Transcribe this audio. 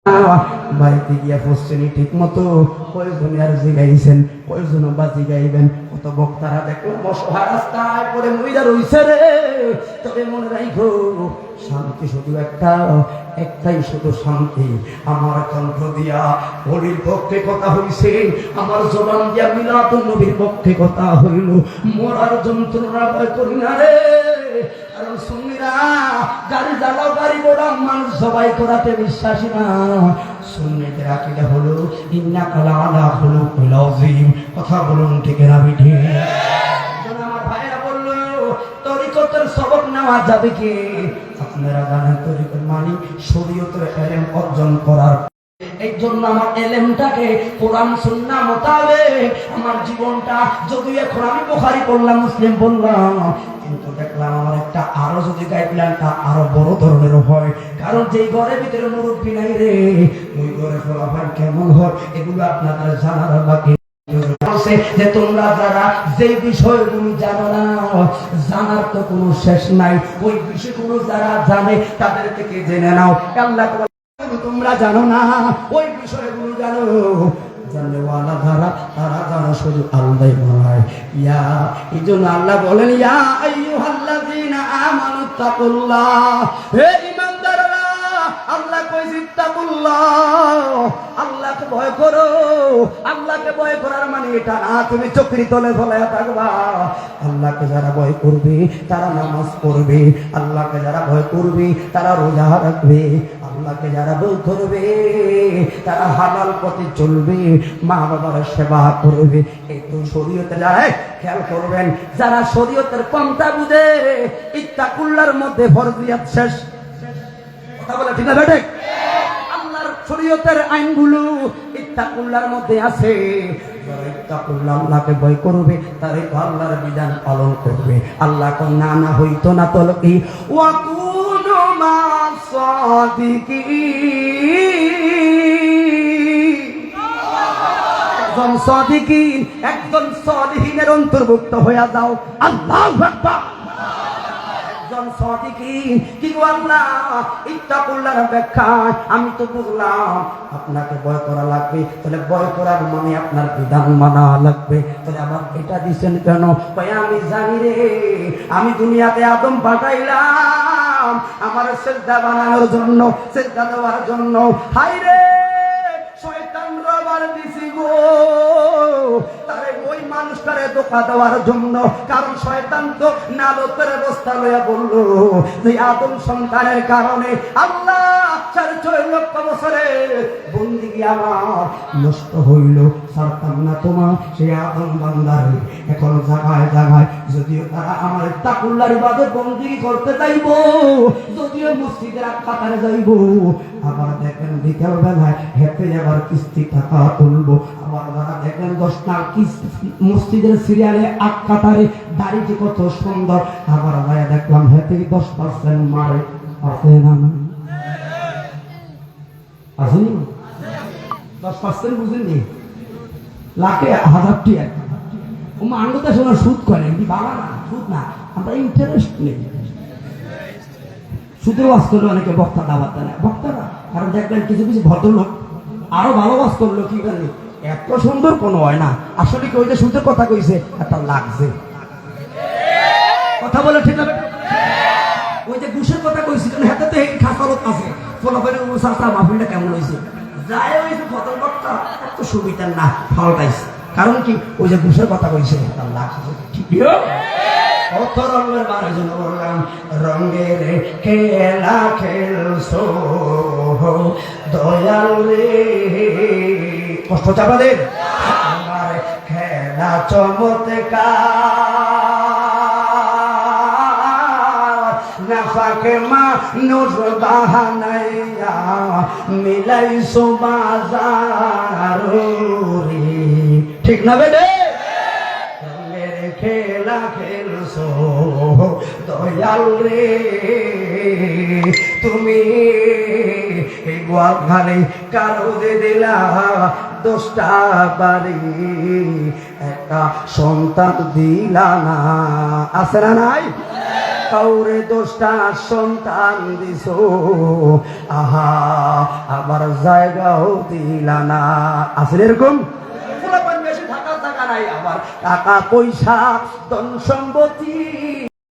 বাড়িতে গিয়া পশ্চিমী ঠিক মতো কয়েকজন আর জিগাইছেন, কয়েকজন বা জিগাইবেন। কত বক্তারা দেখলাম অসহায় রাস্তায় পরে মহিলা রইছে রে। তবে মনে রাখো, শান্তি শুধু একটাই শুধু শান্তি। আমার কণ্ঠ দিয়া হলির পক্ষে কথা হইছে, আমার জবান দিয়া মিলাদুন নবীর পক্ষে কথা হইল। মরার যন্ত্রণা ভয় করি না রে। কারণ সুন্নিরা গাড়ি জ্বালাও গাড়ি গোড়াম মানুষ জবাই করাতে বিশ্বাসী না। সুন্নিদের আকীদা হলো ইন্নাকা লাআলা খুলুকুল আযীম। কথা বলুন ঠিক না বেঠিক? আমার ভাইরা বলল তরিকতের সবক নেওয়া যাবে কি? আপনারা জানেন তরিকত মানে শরীয়তের ইলম অর্জন করার। এই জন্য আমার এলেমটাকে কোরআন সুন্নাহ মোতাবেক আমার জীবনটা, যদি এখন আমি বুখারী পড়লাম, মুসলিম পড়লাম, কিন্তু দেখলাম আমার একটা আরো যদি গাইডলাইনটা আরো বড় ধরনের হয়। কারণ যেই ঘরের ভিতরে মুরব্বী নাই রে, ওই ঘরে ফলাফল কেমন হয় এগুলো আপনাদের জানার বাকি। যে তোমরা যারা যে বিষয়গুলো জানো না, জানার তো কোনো শেষ নাই। ওই বিষয়গুলো যারা জানে তাদের থেকে জেনে নাও। আল্লাহ তোমরা জানো না, ওই বিষয়গুলো জানো। জানলেওয়ালা তারা জানো শুধু আল্লাহই বলে। এই জন্য আল্লাহ বলেন, ইয়া আইয়ুহাল্লাযীনা আমানু তাকুল্লাহ। হে ঈমানদাররা, আল্লাহ কইছে তাকুল্লাহ, আল্লাহকে ভয় করো। আল্লাহকে ভয় করার মানে এটা না তুমি চকরি তলে ফলায়া থাকবা। আল্লাহকে যারা ভয় করবে তারা নামাজ পড়বে। আল্লাহকে যারা ভয় করবে তারা রোজা রাখবে। আল্লাহকে যারা ভয় করবে তারা হালাল পথে চলবে, মা বাবার সেবা করবে। এই তো শরীয়তে যারা খেয়াল করবেন, যারা শরীয়তের পন্থা বুঝে, ইত্তাকুল্লাহর মধ্যে ফরজিয়াত শেষ। কথা বলে ঠিক না বেটে? আল্লাহর শরীয়তের আইনগুলো ইত্তাকুল্লাহর মধ্যে আছে। যারা ইত্তাকুল্লাহ আল্লাহকে ভয় করবে তারাই তো আল্লাহর বিধান পালন করবে। আল্লাহ কোন না হইতো না তলকি ওয়া কুনু মা'আস সাদিকিন। একজন সাদিকিন, একজন সালিহিনের অন্তর্ভুক্ত হয়ে যাও। আল্লাহু আকবার। আমি তো বুঝলাম আপনাকে ভয় করা লাগবে, তাহলে ভয় করার মানে আপনার বিধান মানা লাগবে। তাহলে আবার এটা দিচ্ছেন কেন? আমি জানি রে, আমি দুনিয়াতে আদম পাঠাইলাম আমার সিজদা বানানোর জন্য, সিজদা দেওয়ার জন্য। হায় রে শয়তান রবার দিছি গো, তারে ওই মানুষটারে ধোঁকা দেওয়ার জন্য। কারণ শয়তান তো নালতের অবস্থা লইয়া বলল যে আদম সন্তানের কারণে আল্লাহ 6.5 লক্ষ বছরে বন্দিগি আমার নষ্ট হইল। ছাড়তাম না তোমার সেই আদম বান্দারে। এখন জায়গায় জায়গায় যদিও তারা আমার তাকুল্লাহর ইবাদত বন্দিগি করতে চাইব, যদিও মসজিদের কাতারে যাইব, আবার দেখেন বিকেল বেলায় হেঁটে যাবার কিস্তি টাকা তুলবো। আবার যারা দেখেন 10টা মসজিদের সিরিয়ালে 8 কাতারে দাড়িটি কত সুন্দর, আবার ভাইয়া দেখলাম হেঁটে 10% মারে। আছে না? আসেনি? 10% বুঝেননি? লাখে 1000 টাকা। ও আঙ্গুতে শোনা সুদ করে কি? বাবা না, সুদ না, আমরা ইন্টারেস্ট নেই। সুদের ওয়াজ করলে অনেকে বক্তা দাবাত দেয়, বক্তারা। কারণ দেখবেন কিছু কিছু ভদ্রলোক আরো ভালো ওয়াজ করলো, কি জানি এত সুন্দর কোনো হয় না। আসলে কি ওই যে সুদের কথা কইছে একটা লাগছে। কথা বলে ঠিক আছে? ওই যে ঘুষের কথা কইছি, হাতে তো এই খাসালত আছে। ফলাফলের অনুসার মাহফিলটা কেমন হয়েছে? যায় ওই যে ভদ্র বক্তা এত সুবিধার না, ফালটাইছে। কারণ কি ওই যে ঘুষের কথা কইছে একটা লাগছে। ঠিক কত রঙের বারের জন্য বললাম, রঙের খেলা খেলছো দয়াল রে। কষ্ট চাপাদের আমার খেলা চমৎকার, নাফাকে মানুষ বাহানাইয়া মিলাইছো বাজার রে। ঠিক না বেডে? খেলা খেলছো দয়াল রে, তুমি এই গোয়ালখানে কারো দিলা 10টা বাড়ি, একটা সন্তান দিলা না। আছে না নাই? কাউরে 10টা সন্তান দিছো, আহা আবার জায়গাও দিলা না। আছে এরকম বেশি থাকার জায়গা নাই, আবার টাকা পয়সা ধন সম্পত্তি